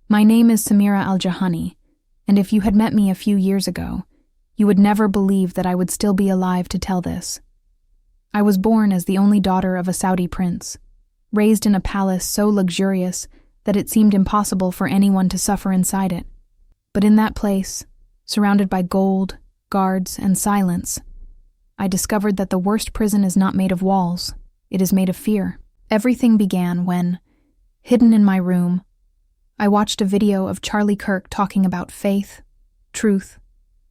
My name is Samira Al-Jahani, and if you had met me a few years ago, you would never believe that I would still be alive to tell this. I was born as the only daughter of a Saudi prince, raised in a palace so luxurious that it seemed impossible for anyone to suffer inside it. But in that place, surrounded by gold, guards, and silence, I discovered that the worst prison is not made of walls, it is made of fear. Everything began when, hidden in my room, I watched a video of Charlie Kirk talking about faith, truth,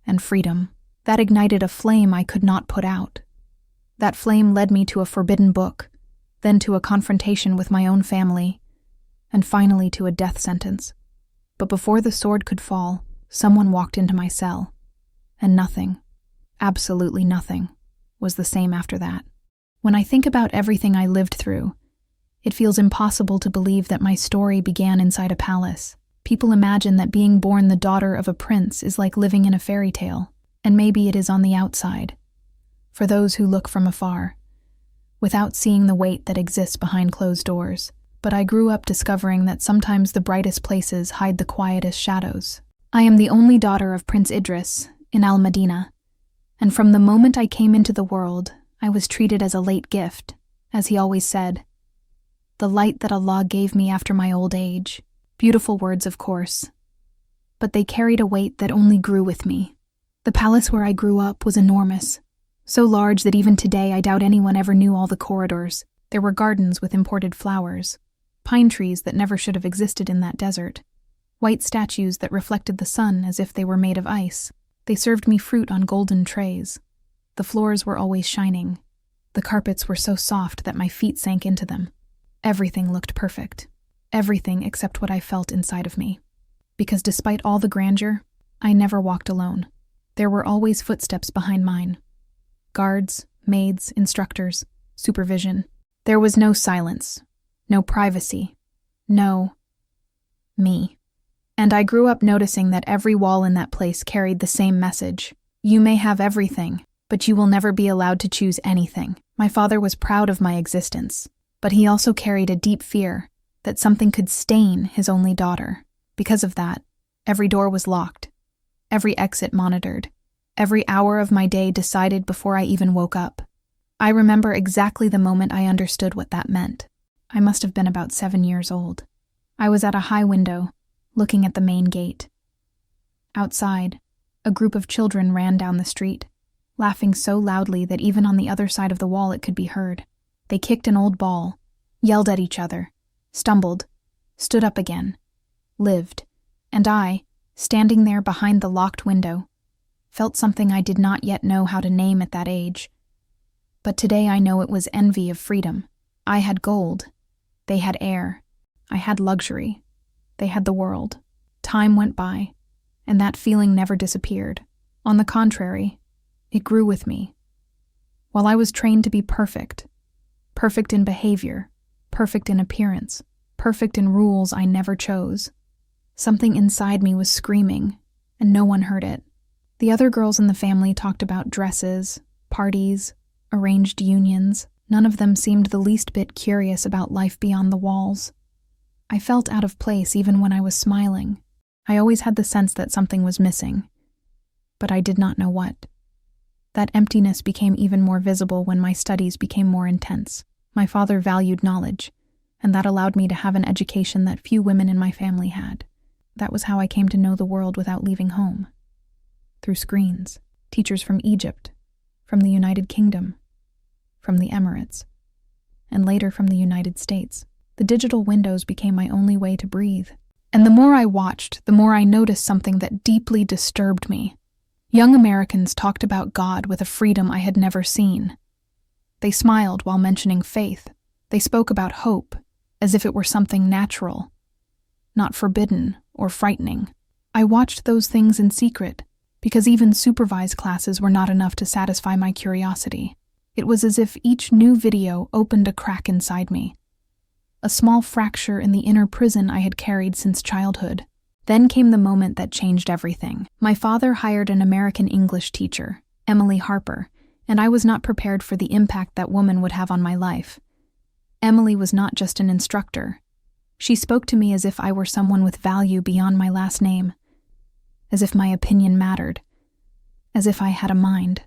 and freedom. That ignited a flame I could not put out. That flame led me to a forbidden book, then to a confrontation with my own family, and finally to a death sentence. But before the sword could fall, someone walked into my cell, and nothing, absolutely nothing, was the same after that. When I think about everything I lived through, it feels impossible to believe that my story began inside a palace. People imagine that being born the daughter of a prince is like living in a fairy tale, and maybe it is on the outside, for those who look from afar, without seeing the weight that exists behind closed doors. But I grew up discovering that sometimes the brightest places hide the quietest shadows. I am the only daughter of Prince Idris in Al-Madinah, and from the moment I came into the world, I was treated as a late gift, as he always said. The light that Allah gave me after my old age. Beautiful words, of course, but they carried a weight that only grew with me. The palace where I grew up was enormous, so large that even today I doubt anyone ever knew all the corridors. There were gardens with imported flowers, pine trees that never should have existed in that desert, white statues that reflected the sun as if they were made of ice. They served me fruit on golden trays. The floors were always shining. The carpets were so soft that my feet sank into them. Everything looked perfect. Everything except what I felt inside of me. Because despite all the grandeur, I never walked alone. There were always footsteps behind mine. Guards, maids, instructors, supervision. There was no silence, no privacy, no me. And I grew up noticing that every wall in that place carried the same message. You may have everything, but you will never be allowed to choose anything. My father was proud of my existence, but he also carried a deep fear that something could stain his only daughter. Because of that, every door was locked, every exit monitored, every hour of my day decided before I even woke up. I remember exactly the moment I understood what that meant. I must have been about 7 years old. I was at a high window, looking at the main gate. Outside, a group of children ran down the street, laughing so loudly that even on the other side of the wall it could be heard. They kicked an old ball, yelled at each other, stumbled, stood up again, lived, and I, standing there behind the locked window, felt something I did not yet know how to name at that age. But today I know it was envy of freedom. I had gold, they had air, I had luxury, they had the world. Time went by, and that feeling never disappeared. On the contrary, it grew with me. While I was trained to be perfect in behavior, perfect in appearance, perfect in rules I never chose, something inside me was screaming, and no one heard it. The other girls in the family talked about dresses, parties, arranged unions. None of them seemed the least bit curious about life beyond the walls. I felt out of place even when I was smiling. I always had the sense that something was missing, but I did not know what. That emptiness became even more visible when my studies became more intense. My father valued knowledge, and that allowed me to have an education that few women in my family had. That was how I came to know the world without leaving home. Through screens, teachers from Egypt, from the United Kingdom, from the Emirates, and later from the United States. The digital windows became my only way to breathe. And the more I watched, the more I noticed something that deeply disturbed me. Young Americans talked about God with a freedom I had never seen. They smiled while mentioning faith. They spoke about hope, as if it were something natural, not forbidden or frightening. I watched those things in secret, because even supervised classes were not enough to satisfy my curiosity. It was as if each new video opened a crack inside me, a small fracture in the inner prison I had carried since childhood. Then came the moment that changed everything. My father hired an American English teacher, Emily Harper, and I was not prepared for the impact that woman would have on my life. Emily was not just an instructor. She spoke to me as if I were someone with value beyond my last name, as if my opinion mattered, as if I had a mind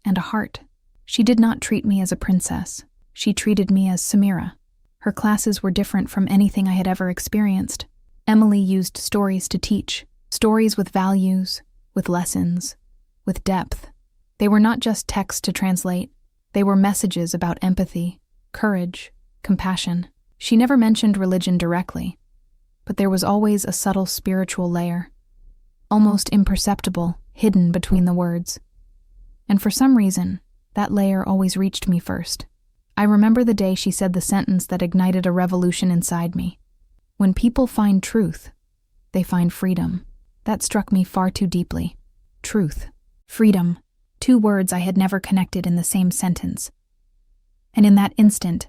and a heart. She did not treat me as a princess. She treated me as Samira. Her classes were different from anything I had ever experienced. Emily used stories to teach, stories with values, with lessons, with depth. They were not just text to translate. They were messages about empathy, courage, compassion. She never mentioned religion directly, but there was always a subtle spiritual layer, almost imperceptible, hidden between the words. And for some reason, that layer always reached me first. I remember the day she said the sentence that ignited a revolution inside me. When people find truth, they find freedom. That struck me far too deeply. Truth, freedom, two words I had never connected in the same sentence. And in that instant,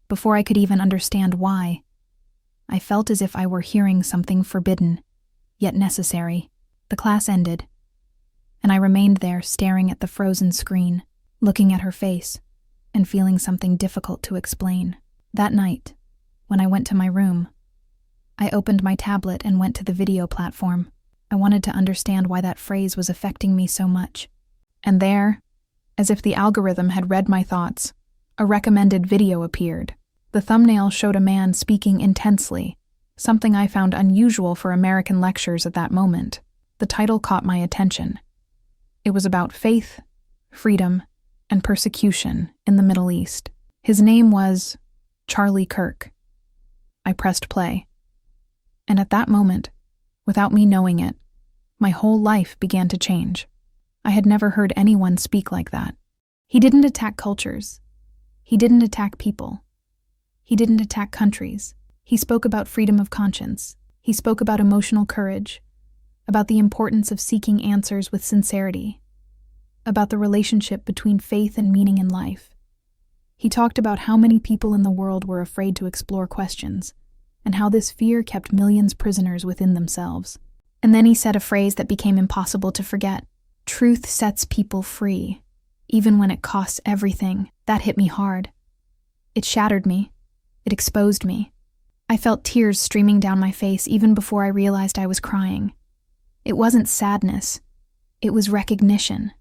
before I could even understand why, I felt as if I were hearing something forbidden, yet necessary. The class ended, and I remained there staring at the frozen screen, looking at her face, and feeling something difficult to explain. That night, when I went to my room, I opened my tablet and went to the video platform. I wanted to understand why that phrase was affecting me so much. And there, as if the algorithm had read my thoughts, a recommended video appeared. The thumbnail showed a man speaking intensely, something I found unusual for American lectures at that moment. The title caught my attention. It was about faith, freedom, and persecution in the Middle East. His name was Charlie Kirk. I pressed play. And at that moment, without me knowing it, my whole life began to change. I had never heard anyone speak like that. He didn't attack cultures. He didn't attack people. He didn't attack countries. He spoke about freedom of conscience. He spoke about emotional courage, about the importance of seeking answers with sincerity, about the relationship between faith and meaning in life. He talked about how many people in the world were afraid to explore questions, and how this fear kept millions prisoners within themselves. And then he said a phrase that became impossible to forget. Truth sets people free, even when it costs everything. That hit me hard. It shattered me. It exposed me. I felt tears streaming down my face even before I realized I was crying. It wasn't sadness. It was recognition.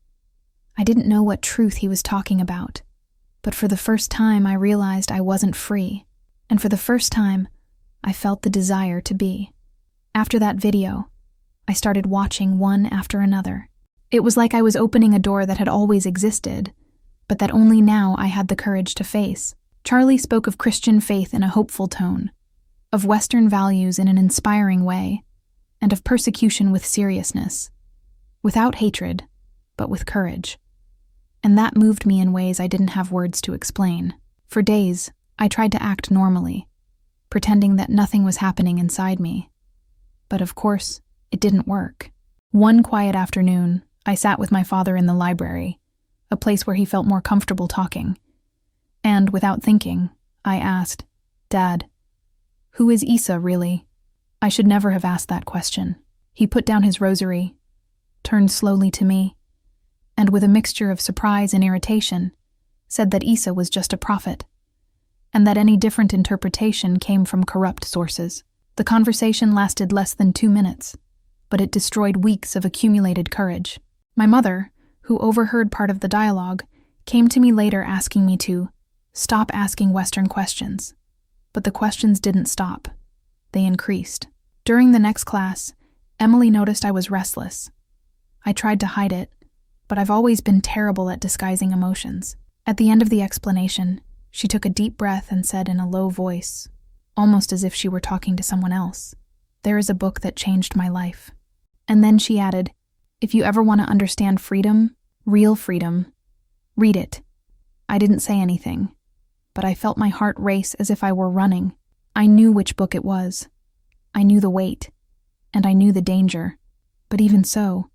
I didn't know what truth he was talking about, but for the first time I realized I wasn't free, and for the first time, I felt the desire to be. After that video, I started watching one after another. It was like I was opening a door that had always existed, but that only now I had the courage to face. Charlie spoke of Christian faith in a hopeful tone, of Western values in an inspiring way, and of persecution with seriousness, without hatred, but with courage. And that moved me in ways I didn't have words to explain. For days, I tried to act normally, pretending that nothing was happening inside me. But of course, it didn't work. One quiet afternoon, I sat with my father in the library, a place where he felt more comfortable talking. And without thinking, I asked, "Dad, who is Isa really?" I should never have asked that question. He put down his rosary, turned slowly to me, and with a mixture of surprise and irritation, said that Isa was just a prophet, and that any different interpretation came from corrupt sources. The conversation lasted less than 2 minutes, but it destroyed weeks of accumulated courage. My mother, who overheard part of the dialogue, came to me later asking me to stop asking Western questions. But the questions didn't stop. They increased. During the next class, Emily noticed I was restless. I tried to hide it, but I've always been terrible at disguising emotions. At the end of the explanation, she took a deep breath and said in a low voice, almost as if she were talking to someone else, "There is a book that changed my life." And then she added, "If you ever want to understand freedom, real freedom, read it." I didn't say anything, but I felt my heart race as if I were running. I knew which book it was. I knew the weight, and I knew the danger. But even so,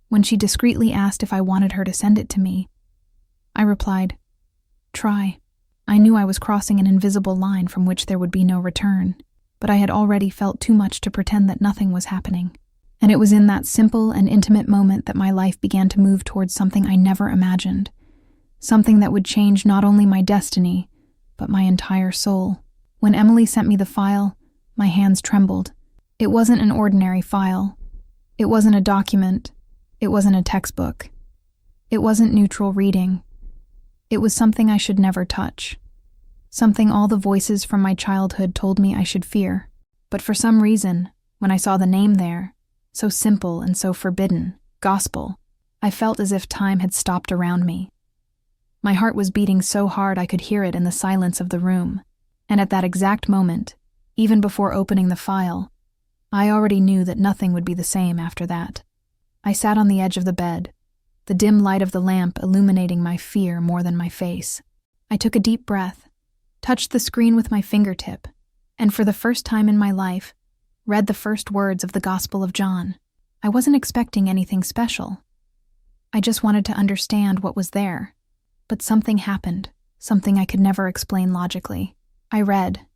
when she discreetly asked if I wanted her to send it to me, I replied, "Try." I knew I was crossing an invisible line from which there would be no return, but I had already felt too much to pretend that nothing was happening. And it was in that simple and intimate moment that my life began to move towards something I never imagined, something that would change not only my destiny, but my entire soul. When Emily sent me the file, my hands trembled. It wasn't an ordinary file. It wasn't a document. It wasn't a textbook. It wasn't neutral reading. It was something I should never touch. Something all the voices from my childhood told me I should fear. But for some reason, when I saw the name there, so simple and so forbidden, Gospel, I felt as if time had stopped around me. My heart was beating so hard I could hear it in the silence of the room, and at that exact moment, even before opening the file, I already knew that nothing would be the same after that. I sat on the edge of the bed, the dim light of the lamp illuminating my fear more than my face. I took a deep breath, touched the screen with my fingertip, and for the first time in my life, read the first words of the Gospel of John. I wasn't expecting anything special. I just wanted to understand what was there. But something happened, something I could never explain logically. I read,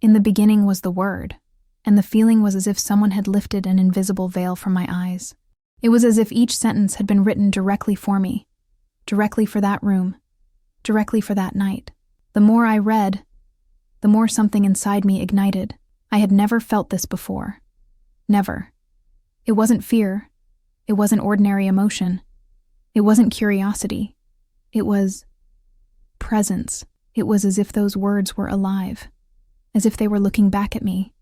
"In the beginning was the Word," and the feeling was as if someone had lifted an invisible veil from my eyes. It was as if each sentence had been written directly for me, directly for that room, directly for that night. The more I read, the more something inside me ignited. I had never felt this before. Never. It wasn't fear. It wasn't ordinary emotion. It wasn't curiosity. It was presence. It was as if those words were alive, as if they were looking back at me,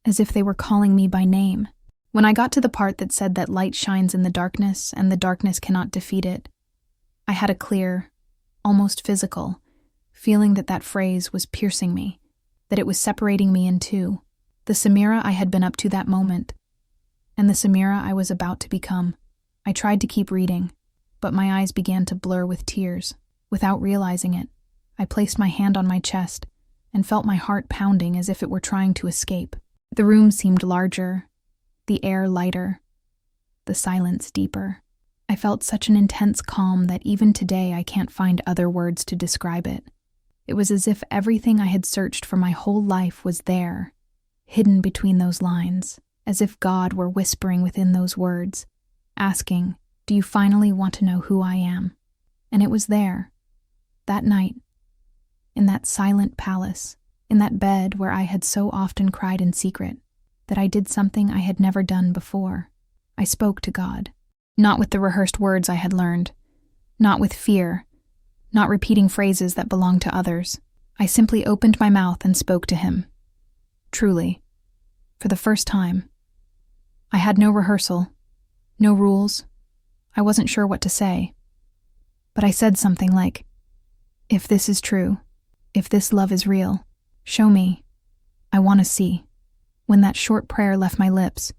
as if they were calling me by name. When I got to the part that said that light shines in the darkness and the darkness cannot defeat it, I had a clear, almost physical, feeling that that phrase was piercing me, that it was separating me in two, the Samira I had been up to that moment, and the Samira I was about to become. I tried to keep reading, but my eyes began to blur with tears. Without realizing it, I placed my hand on my chest and felt my heart pounding as if it were trying to escape. The room seemed larger, the air lighter, the silence deeper. I felt such an intense calm that even today I can't find other words to describe it. It was as if everything I had searched for my whole life was there, hidden between those lines, as if God were whispering within those words, asking, "Do you finally want to know who I am?" And it was there, that night, in that silent palace, in that bed where I had so often cried in secret, that I did something I had never done before. I spoke to God, not with the rehearsed words I had learned, not with fear, not repeating phrases that belonged to others. I simply opened my mouth and spoke to him. Truly, for the first time. I had no rehearsal, no rules. I wasn't sure what to say. But I said something like, "If this is true, if this love is real, show me. I want to see." When that short prayer left my lips,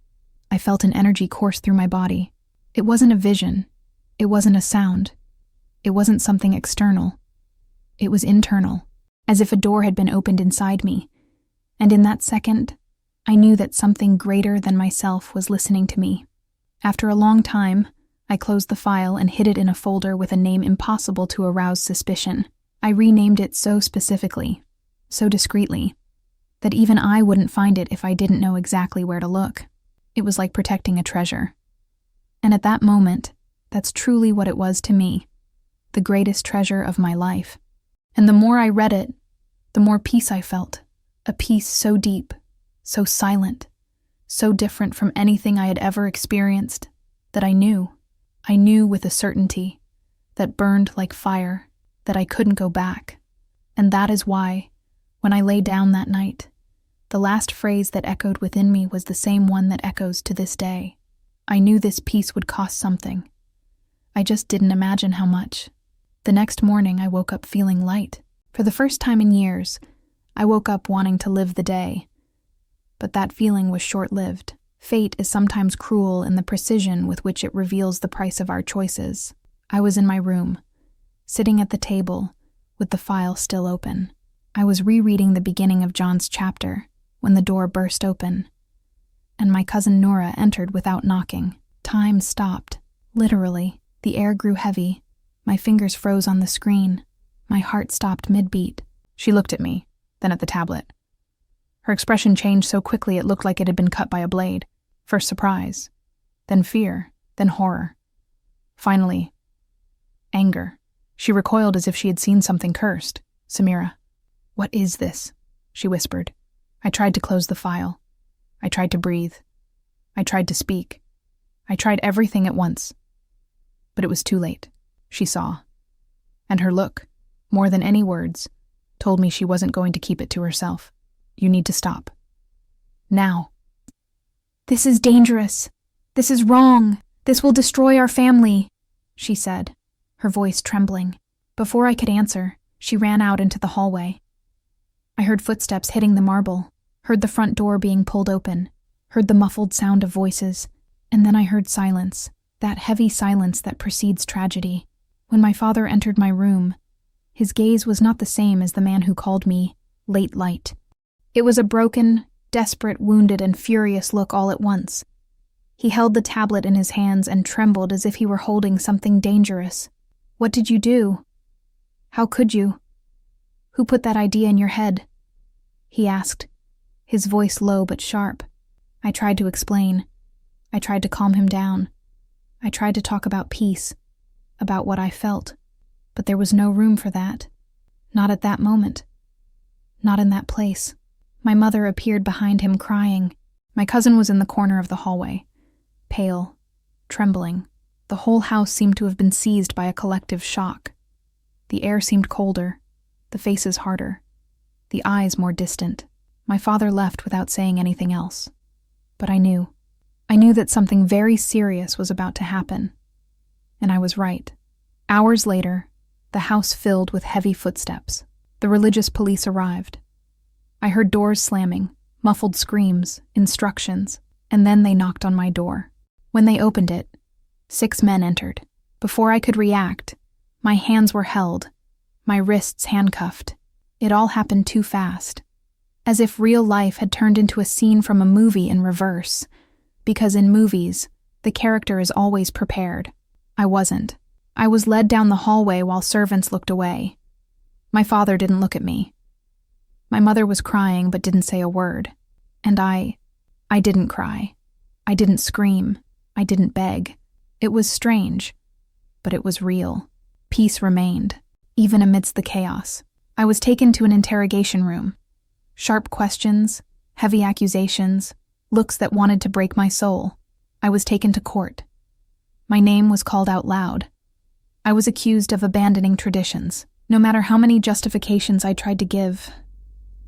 I felt an energy course through my body. It wasn't a vision. It wasn't a sound. It wasn't something external. It was internal, as if a door had been opened inside me. And in that second, I knew that something greater than myself was listening to me. After a long time, I closed the file and hid it in a folder with a name impossible to arouse suspicion. I renamed it so specifically, so discreetly, that even I wouldn't find it if I didn't know exactly where to look. It was like protecting a treasure. And at that moment, that's truly what it was to me, the greatest treasure of my life. And the more I read it, the more peace I felt, a peace so deep, so silent, so different from anything I had ever experienced, that I knew with a certainty that burned like fire, that I couldn't go back. And that is why, when I lay down that night, the last phrase that echoed within me was the same one that echoes to this day. I knew this peace would cost something. I just didn't imagine how much. The next morning, I woke up feeling light. For the first time in years, I woke up wanting to live the day. But that feeling was short-lived. Fate is sometimes cruel in the precision with which it reveals the price of our choices. I was in my room, sitting at the table, with the file still open. I was rereading the beginning of John's chapter when the door burst open, and my cousin Nora entered without knocking. Time stopped. Literally, the air grew heavy. My fingers froze on the screen. My heart stopped mid-beat. She looked at me, then at the tablet. Her expression changed so quickly it looked like it had been cut by a blade. First surprise, then fear, then horror. Finally, anger. She recoiled as if she had seen something cursed. "Samira, what is this?" she whispered. I tried to close the file. I tried to breathe. I tried to speak. I tried everything at once. But it was too late. She saw. And her look, more than any words, told me she wasn't going to keep it to herself. You need to stop. Now. This is dangerous. This is wrong. This will destroy our family, she said, her voice trembling. Before I could answer, she ran out into the hallway. I heard footsteps hitting the marble, heard the front door being pulled open, heard the muffled sound of voices, and then I heard silence, that heavy silence that precedes tragedy. When my father entered my room, his gaze was not the same as the man who called me late light. It was a broken, desperate, wounded, and furious look all at once. He held the tablet in his hands and trembled as if he were holding something dangerous. What did you do? How could you? Who put that idea in your head? He asked, his voice low but sharp. I tried to explain. I tried to calm him down. I tried to talk about peace, about what I felt, but there was no room for that. Not at that moment. Not in that place. My mother appeared behind him crying. My cousin was in the corner of the hallway, pale, trembling. The whole house seemed to have been seized by a collective shock. The air seemed colder, the faces harder, the eyes more distant. My father left without saying anything else. But I knew that something very serious was about to happen. And I was right. Hours later, the house filled with heavy footsteps. The religious police arrived. I heard doors slamming, muffled screams, instructions, and then they knocked on my door. When they opened it, 6 men entered. Before I could react, my hands were held, my wrists handcuffed. It all happened too fast, as if real life had turned into a scene from a movie in reverse, because in movies, the character is always prepared. I wasn't. I was led down the hallway while servants looked away. My father didn't look at me. My mother was crying but didn't say a word. And I didn't cry. I didn't scream. I didn't beg. It was strange, but it was real. Peace remained, even amidst the chaos. I was taken to an interrogation room. Sharp questions, heavy accusations, looks that wanted to break my soul. I was taken to court. My name was called out loud. I was accused of abandoning traditions, no matter how many justifications I tried to give.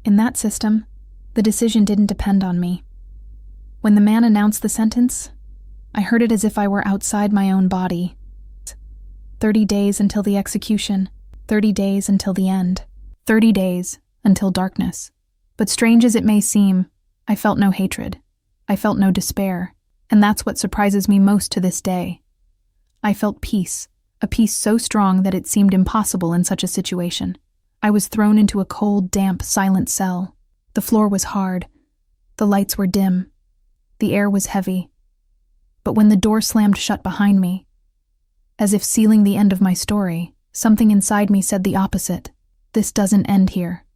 In that system, the decision didn't depend on me. When the man announced the sentence, I heard it as if I were outside my own body. 30 days until the execution, 30 days until the end, 30 days until darkness. But strange as it may seem, I felt no hatred. I felt no despair, and that's what surprises me most to this day. I felt peace, a peace so strong that it seemed impossible in such a situation. I was thrown into a cold, damp, silent cell. The floor was hard. The lights were dim. The air was heavy. But when the door slammed shut behind me, as if sealing the end of my story, something inside me said the opposite. This doesn't end here.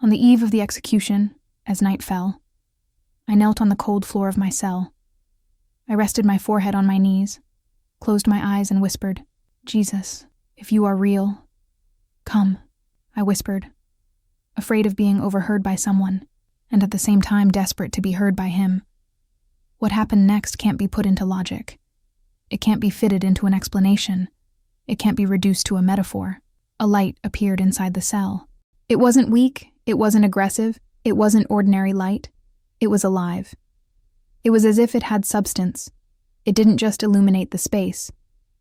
On the eve of the execution, as night fell, I knelt on the cold floor of my cell. I rested my forehead on my knees, closed my eyes and whispered, "Jesus, if you are real, come," I whispered, afraid of being overheard by someone, and at the same time desperate to be heard by him. What happened next can't be put into logic. It can't be fitted into an explanation. It can't be reduced to a metaphor. A light appeared inside the cell. It wasn't weak, it wasn't aggressive, it wasn't ordinary light. It was alive. It was as if it had substance. It didn't just illuminate the space.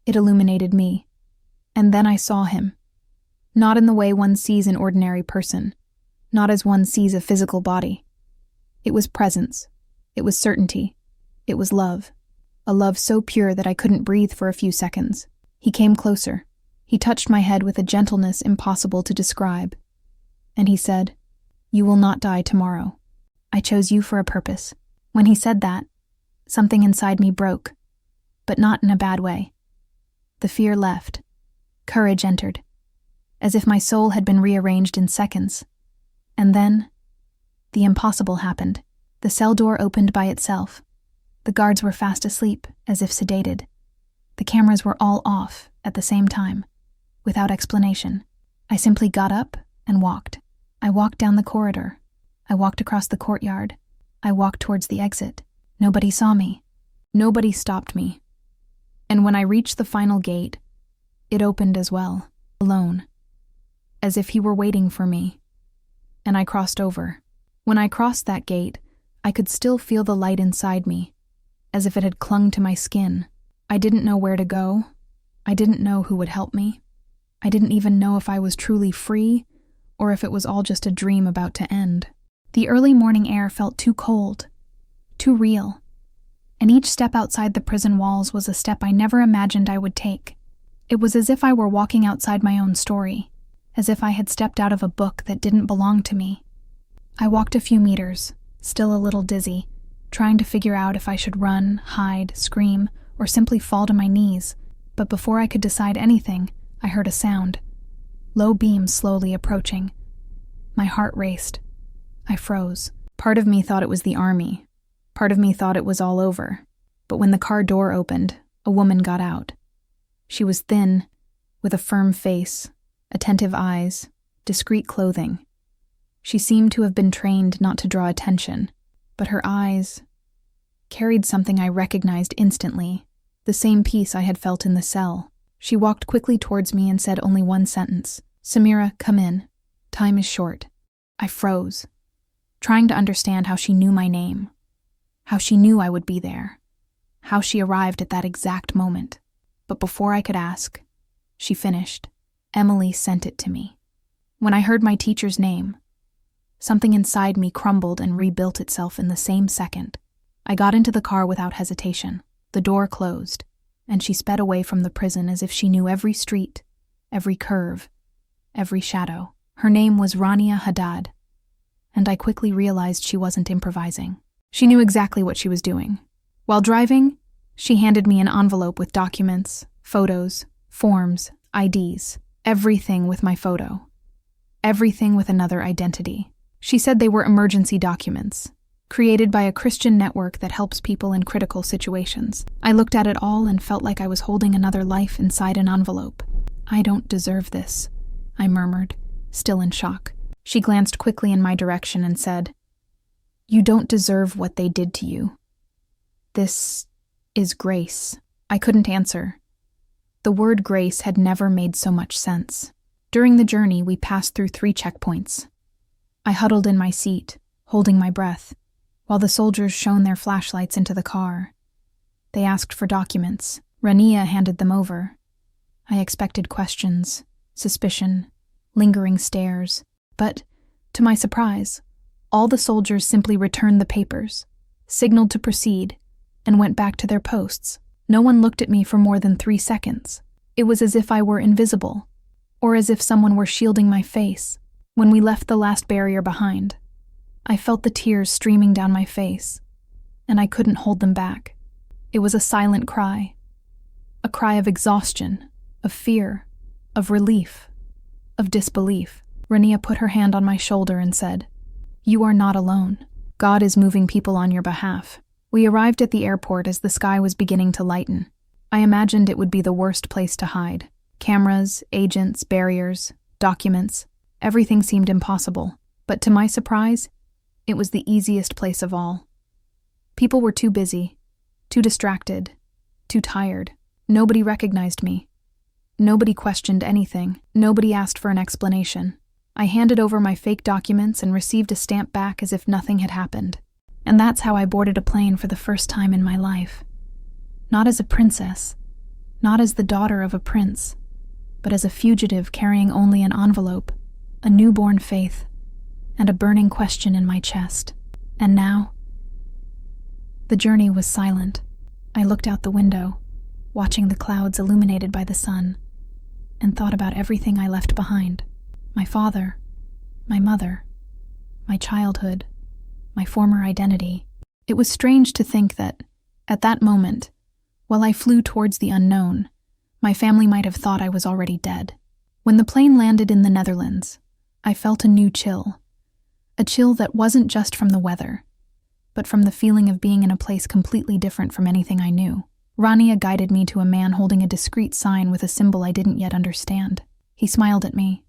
It illuminated me. And then I saw him. Not in the way one sees an ordinary person. Not as one sees a physical body. It was presence. It was certainty. It was love. A love so pure that I couldn't breathe for a few seconds. He came closer. He touched my head with a gentleness impossible to describe. And he said, "You will not die tomorrow. I chose you for a purpose." When he said that, something inside me broke, but not in a bad way. The fear left. Courage entered, as if my soul had been rearranged in seconds. And then, the impossible happened. The cell door opened by itself. The guards were fast asleep, as if sedated. The cameras were all off at the same time, without explanation. I simply got up and walked. I walked down the corridor. I walked across the courtyard. I walked towards the exit. Nobody saw me. Nobody stopped me. And when I reached the final gate, it opened as well, alone, as if he were waiting for me. And I crossed over. When I crossed that gate, I could still feel the light inside me, as if it had clung to my skin. I didn't know where to go. I didn't know who would help me. I didn't even know if I was truly free, or if it was all just a dream about to end. The early morning air felt too cold, too real, and each step outside the prison walls was a step I never imagined I would take. It was as if I were walking outside my own story, as if I had stepped out of a book that didn't belong to me. I walked a few meters, still a little dizzy, trying to figure out if I should run, hide, scream, or simply fall to my knees, but before I could decide anything, I heard a sound. Low beams slowly approaching. My heart raced. I froze. Part of me thought it was the army. Part of me thought it was all over. But when the car door opened, a woman got out. She was thin, with a firm face, attentive eyes, discreet clothing. She seemed to have been trained not to draw attention, but her eyes carried something I recognized instantly, the same peace I had felt in the cell. She walked quickly towards me and said only one sentence, "Samira, come in. Time is short." I froze, trying to understand how she knew my name, how she knew I would be there, how she arrived at that exact moment. But before I could ask, she finished. "Emily sent it to me." When I heard my teacher's name, something inside me crumbled and rebuilt itself in the same second. I got into the car without hesitation. The door closed, and she sped away from the prison as if she knew every street, every curve, every shadow. Her name was Rania Haddad, and I quickly realized she wasn't improvising. She knew exactly what she was doing. While driving, she handed me an envelope with documents, photos, forms, IDs, everything with my photo, everything with another identity. She said they were emergency documents, created by a Christian network that helps people in critical situations. I looked at it all and felt like I was holding another life inside an envelope. "I don't deserve this," I murmured, still in shock. She glanced quickly in my direction and said, "You don't deserve what they did to you. This is grace." I couldn't answer. The word grace had never made so much sense. During the journey, we passed through 3 checkpoints. I huddled in my seat, holding my breath, while the soldiers shone their flashlights into the car. They asked for documents. Rania handed them over. I expected questions, suspicion, lingering stares, but, to my surprise, all the soldiers simply returned the papers, signaled to proceed, and went back to their posts. No one looked at me for more than 3 seconds. It was as if I were invisible, or as if someone were shielding my face. When we left the last barrier behind, I felt the tears streaming down my face, and I couldn't hold them back. It was a silent cry, a cry of exhaustion, of fear, of relief, of disbelief. Rania put her hand on my shoulder and said, "You are not alone. God is moving people on your behalf." We arrived at the airport as the sky was beginning to lighten. I imagined it would be the worst place to hide. Cameras, agents, barriers, documents, everything seemed impossible. But to my surprise, it was the easiest place of all. People were too busy, too distracted, too tired. Nobody recognized me. Nobody questioned anything. Nobody asked for an explanation. I handed over my fake documents and received a stamp back as if nothing had happened. And that's how I boarded a plane for the first time in my life. Not as a princess, not as the daughter of a prince, but as a fugitive carrying only an envelope, a newborn faith, and a burning question in my chest. And now? The journey was silent. I looked out the window, watching the clouds illuminated by the sun, and thought about everything I left behind. My father, my mother, my childhood, my former identity. It was strange to think that, at that moment, while I flew towards the unknown, my family might have thought I was already dead. When the plane landed in the Netherlands, I felt a new chill. A chill that wasn't just from the weather, but from the feeling of being in a place completely different from anything I knew. Rania guided me to a man holding a discreet sign with a symbol I didn't yet understand. He smiled at me,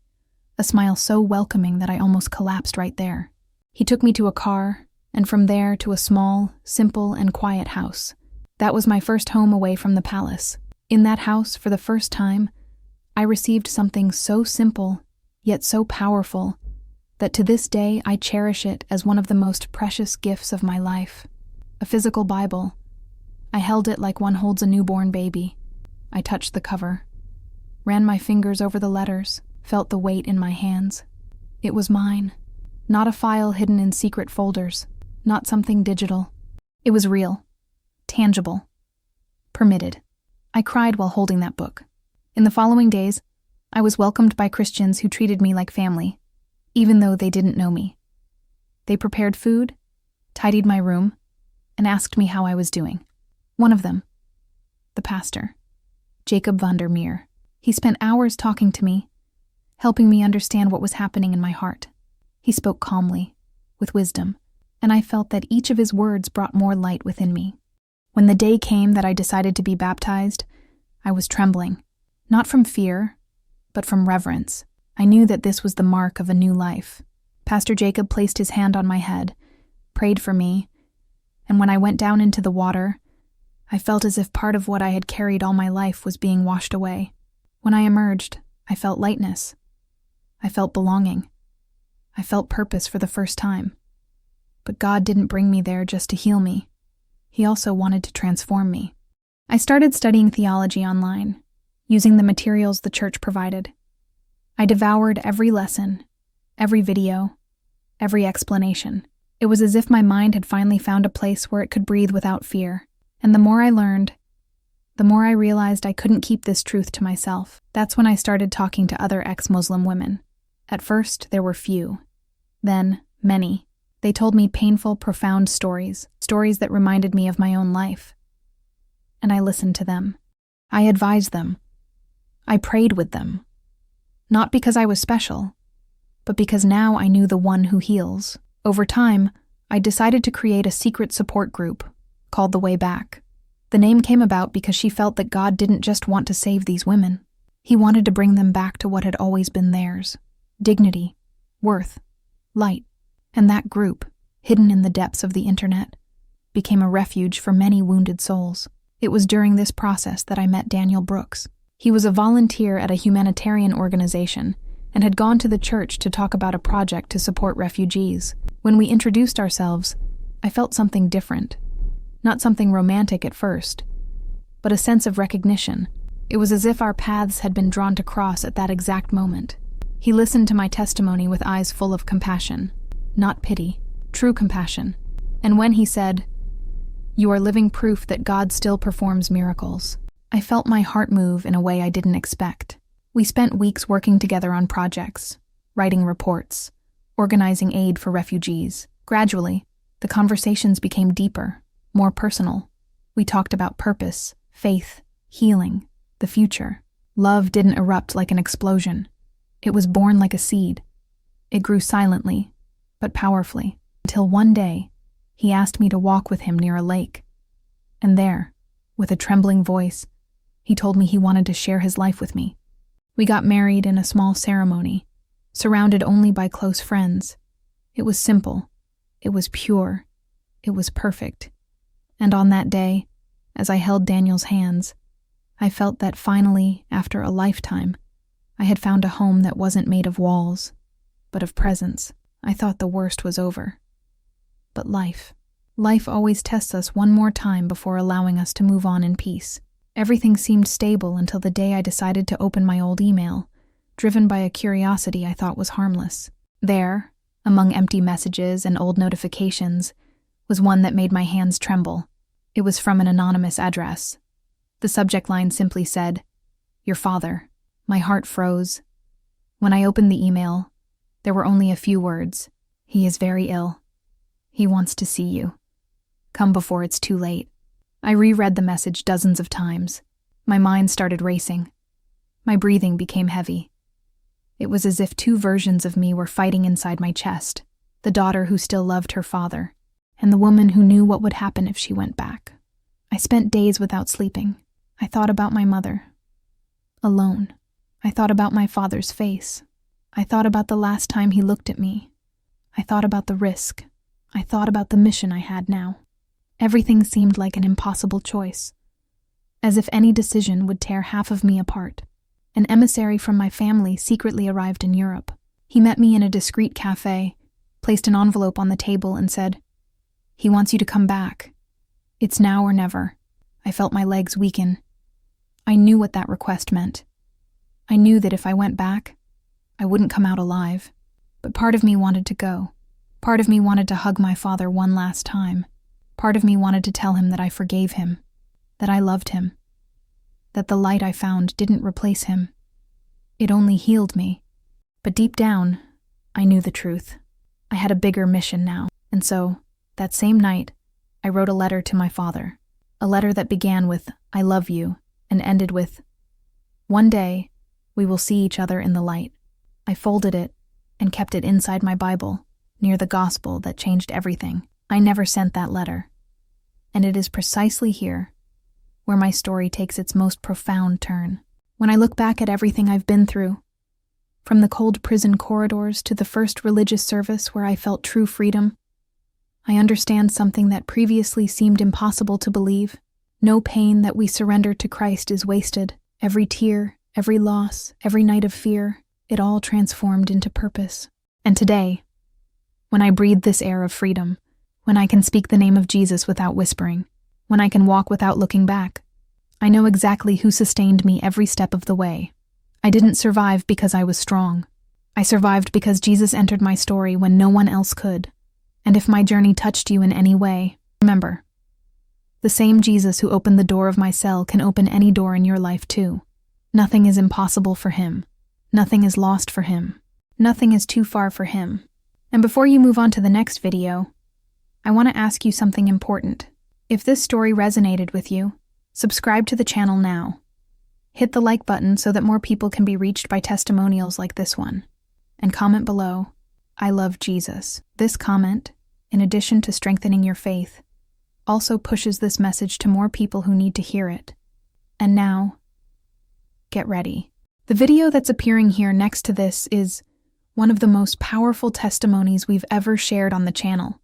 a smile so welcoming that I almost collapsed right there. He took me to a car, and from there to a small, simple, and quiet house. That was my first home away from the palace. In that house, for the first time, I received something so simple, yet so powerful, that to this day I cherish it as one of the most precious gifts of my life. A physical Bible. I held it like one holds a newborn baby. I touched the cover, ran my fingers over the letters, felt the weight in my hands. It was mine. Not a file hidden in secret folders, not something digital. It was real, tangible, permitted. I cried while holding that book. In the following days, I was welcomed by Christians who treated me like family, even though they didn't know me. They prepared food, tidied my room, and asked me how I was doing. One of them, the pastor, Jacob van der Meer, he spent hours talking to me, helping me understand what was happening in my heart. He spoke calmly, with wisdom, and I felt that each of his words brought more light within me. When the day came that I decided to be baptized, I was trembling, not from fear, but from reverence. I knew that this was the mark of a new life. Pastor Jacob placed his hand on my head, prayed for me, and when I went down into the water, I felt as if part of what I had carried all my life was being washed away. When I emerged, I felt lightness. I felt belonging. I felt purpose for the first time. But God didn't bring me there just to heal me. He also wanted to transform me. I started studying theology online, using the materials the church provided. I devoured every lesson, every video, every explanation. It was as if my mind had finally found a place where it could breathe without fear. And the more I learned, the more I realized I couldn't keep this truth to myself. That's when I started talking to other ex-Muslim women. At first, there were few. Then, many. They told me painful, profound stories that reminded me of my own life. And I listened to them. I advised them. I prayed with them. Not because I was special, but because now I knew the one who heals. Over time, I decided to create a secret support group called The Way Back. The name came about because she felt that God didn't just want to save these women. He wanted to bring them back to what had always been theirs: dignity, worth, light. And that group, hidden in the depths of the internet, became a refuge for many wounded souls. It was during this process that I met Daniel Brooks. He was a volunteer at a humanitarian organization and had gone to the church to talk about a project to support refugees. When we introduced ourselves, I felt something different. Not something romantic at first, but a sense of recognition. It was as if our paths had been drawn to cross at that exact moment. He listened to my testimony with eyes full of compassion. Not pity, true compassion. And when he said, "You are living proof that God still performs miracles," I felt my heart move in a way I didn't expect. We spent weeks working together on projects, writing reports, organizing aid for refugees. Gradually, the conversations became deeper, more personal. We talked about purpose, faith, healing, the future. Love didn't erupt like an explosion. It was born like a seed. It grew silently, but powerfully, until one day, he asked me to walk with him near a lake. And there, with a trembling voice, he told me he wanted to share his life with me. We got married in a small ceremony, surrounded only by close friends. It was simple. It was pure. It was perfect. And on that day, as I held Daniel's hands, I felt that finally, after a lifetime, I had found a home that wasn't made of walls, but of presence. I thought the worst was over. But life always tests us one more time before allowing us to move on in peace. Everything seemed stable until the day I decided to open my old email, driven by a curiosity I thought was harmless. There, among empty messages and old notifications, was one that made my hands tremble. It was from an anonymous address. The subject line simply said, "Your father." My heart froze. When I opened the email, there were only a few words. "He is very ill. He wants to see you. Come before it's too late." I reread the message dozens of times. My mind started racing. My breathing became heavy. It was as if two versions of me were fighting inside my chest, the daughter who still loved her father, and the woman who knew what would happen if she went back. I spent days without sleeping. I thought about my mother. Alone. I thought about my father's face. I thought about the last time he looked at me. I thought about the risk. I thought about the mission I had now. Everything seemed like an impossible choice, as if any decision would tear half of me apart. An emissary from my family secretly arrived in Europe. He met me in a discreet cafe, placed an envelope on the table, and said, "He wants you to come back. It's now or never." I felt my legs weaken. I knew what that request meant. I knew that if I went back, I wouldn't come out alive. But part of me wanted to go. Part of me wanted to hug my father one last time. Part of me wanted to tell him that I forgave him, that I loved him, that the light I found didn't replace him. It only healed me. But deep down, I knew the truth. I had a bigger mission now, and so, that same night, I wrote a letter to my father. A letter that began with, "I love you," and ended with, "One day, we will see each other in the light." I folded it and kept it inside my Bible, near the gospel that changed everything. I never sent that letter. And it is precisely here where my story takes its most profound turn. When I look back at everything I've been through, from the cold prison corridors to the first religious service where I felt true freedom, I understand something that previously seemed impossible to believe. No pain that we surrender to Christ is wasted. Every tear, every loss, every night of fear, it all transformed into purpose. And today, when I breathe this air of freedom, when I can speak the name of Jesus without whispering, when I can walk without looking back, I know exactly who sustained me every step of the way. I didn't survive because I was strong. I survived because Jesus entered my story when no one else could. And if my journey touched you in any way, remember, the same Jesus who opened the door of my cell can open any door in your life too. Nothing is impossible for him. Nothing is lost for him. Nothing is too far for him. And before you move on to the next video, I want to ask you something important. If this story resonated with you, subscribe to the channel now. Hit the like button so that more people can be reached by testimonials like this one. And comment below, "I love Jesus." This comment, in addition to strengthening your faith, also pushes this message to more people who need to hear it. And now, get ready. The video that's appearing here next to this is one of the most powerful testimonies we've ever shared on the channel.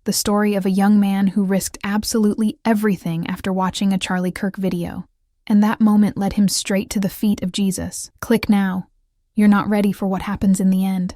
The story of a young man who risked absolutely everything after watching a Charlie Kirk video. And that moment led him straight to the feet of Jesus. Click now. You're not ready for what happens in the end.